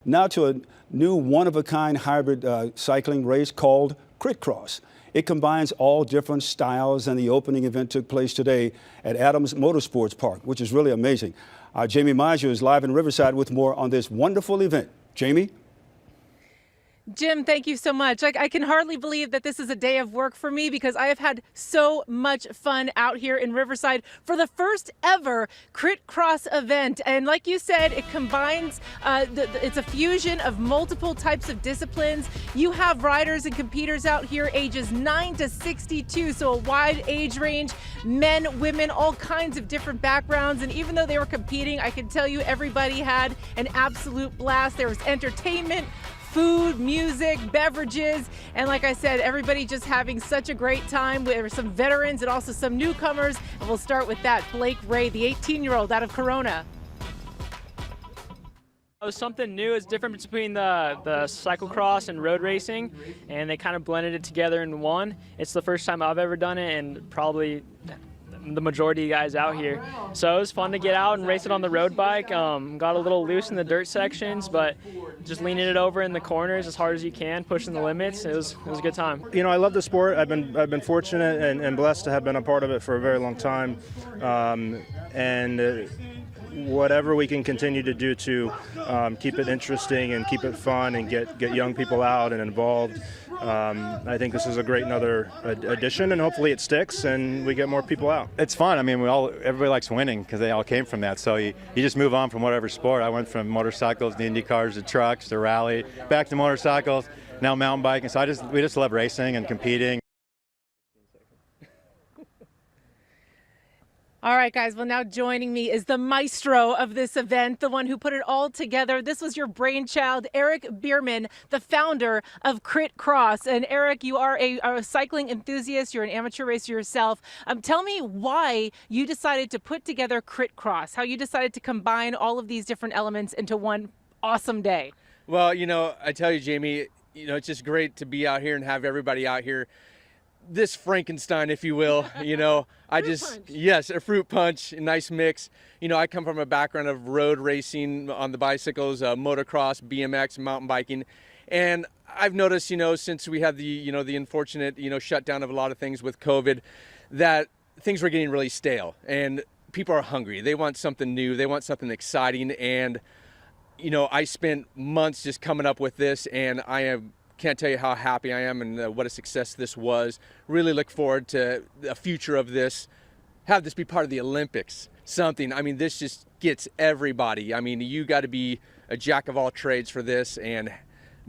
Now to a new one-of-a-kind hybrid cycling race called Crit Cross. It combines all different styles, and the opening event took place today at Adams Motorsports Park, which is really amazing. Jamie Meiser is live in Riverside with more on this wonderful event. Jamie? Jim, thank you so much. I can hardly believe that this is a day of work for me because I have had so much fun out here in Riverside for the first ever Crit Cross event. And like you said, it combines, it's a fusion of multiple types of disciplines. You have riders and competitors out here ages 9 to 62, so a wide age range, men, women, all kinds of different backgrounds. And even though they were competing, I can tell you everybody had an absolute blast. There was entertainment, food, music, beverages, and like I said, everybody just having such a great time. There were some veterans and also some newcomers, and we'll start with that. Blake Ray, the 18-year-old out of Corona. It was something new. It's different between the cyclocross and road racing, and they kind of blended it together in one. It's the first time I've ever done it, and probably the majority of guys out here. So it was fun to get out and race it on the road bike. Got a little loose in the dirt sections, but just leaning it over in the corners as hard as you can, pushing the limits. It was a good time. You know, I love the sport. I've been fortunate and blessed to have been a part of it for a very long time. Whatever we can continue to do to keep it interesting and keep it fun and get young people out and involved, I think this is a great another addition, and hopefully it sticks and we get more people out. It's fun. I mean, everybody likes winning because they all came from that. So you just move on from whatever sport. I went from motorcycles to Indy cars to trucks to rally, back to motorcycles, now mountain biking. So we just love racing and competing. All right, guys, well, now joining me is the maestro of this event, the one who put it all together. This was your brainchild, Eric Bierman, the founder of Crit Cross. And Eric, you are a cycling enthusiast. You're an amateur racer yourself. Tell me why you decided to put together Crit Cross, how you decided to combine all of these different elements into one awesome day. Well, you know, I tell you, Jamie, you know, it's just great to be out here and have everybody out here. This Frankenstein, if you will, you know, yes, a fruit punch, a nice mix. You know, I come from a background of road racing on the bicycles, motocross, BMX, mountain biking. And I've noticed, you know, since we had the unfortunate, shutdown of a lot of things with COVID, that things were getting really stale and people are hungry. They want something new. They want something exciting. And, you know, I spent months just coming up with this, and can't tell you how happy I am and what a success this was. Really look forward to the future of this. Have this be part of the Olympics. Something, I mean, this just gets everybody. I mean, you got to be a jack of all trades for this and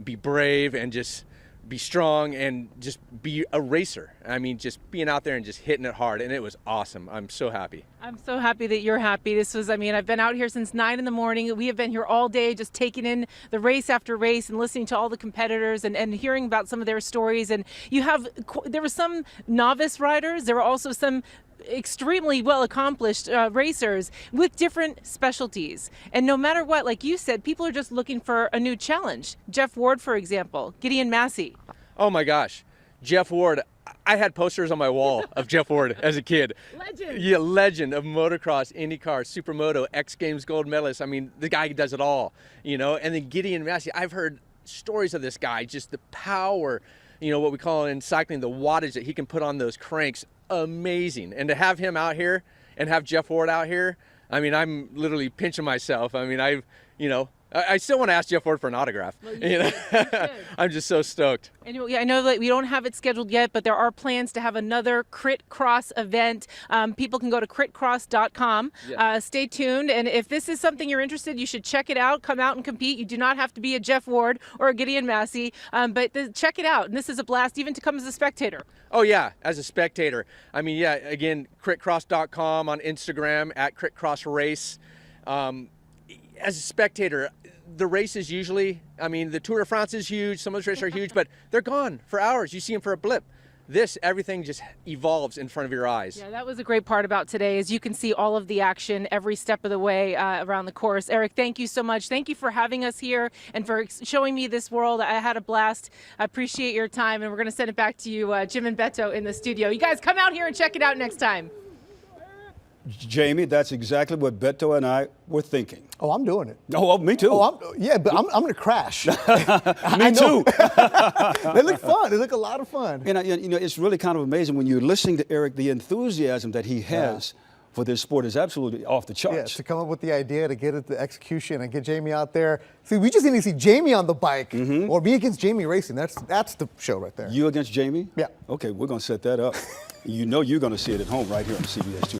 be brave and just be strong and just be a racer. I mean, just being out there and just hitting it hard, and it was awesome. I'm so happy. I'm so happy that you're happy. This was, I mean, I've been out here since 9 in the morning. We have been here all day just taking in the race after race and listening to all the competitors and hearing about some of their stories. And there were some novice riders. There were also some extremely well accomplished racers with different specialties. And no matter what, like you said, people are just looking for a new challenge. Jeff Ward, for example, Gideon Massey. Oh my gosh, Jeff Ward. I had posters on my wall of Jeff Ward as a kid. Legend. Yeah, legend of motocross, IndyCar, Supermoto, X Games gold medalist. I mean, the guy does it all, you know. And then Gideon Massey, I've heard stories of this guy, just the power, you know, what we call in cycling, the wattage that he can put on those cranks. Amazing. And to have him out here and have Jeff Ward out here, I mean, I'm literally pinching myself. I mean, I still want to ask Jeff Ward for an autograph. Well, you know? I'm just so stoked. And I know that we don't have it scheduled yet, but there are plans to have another Crit Cross event. People can go to critcross.com. Yes. Stay tuned. And if this is something you're interested, you should check it out. Come out and compete. You do not have to be a Jeff Ward or a Gideon Massey, but check it out. And this is a blast, even to come as a spectator. Oh, yeah, as a spectator. I mean, yeah, again, critcross.com, on Instagram, at critcrossrace. As a spectator, the races usually, I mean, the Tour de France is huge, some of those races are huge, but they're gone for hours. You see them for a blip. Everything just evolves in front of your eyes. Yeah, that was a great part about today, is you can see all of the action every step of the way around the course. Eric, thank you so much. Thank you for having us here and for showing me this world. I had a blast. I appreciate your time, and we're going to send it back to you, Jim and Beto in the studio. You guys come out here and check it out next time. Jamie, that's exactly what Beto and I were thinking. Oh, I'm doing it. Oh, me too. But I'm going to crash. Me too. They look fun. They look a lot of fun. And it's really kind of amazing when you're listening to Eric. The enthusiasm that he has for this sport is absolutely off the charts. Yeah, to come up with the idea, to get it to execution, and get Jamie out there. See, we just need to see Jamie on the bike, or me against Jamie racing. That's the show right there. You against Jamie? Yeah. Okay, we're going to set that up. You know you're going to see it at home right here on CBS 2.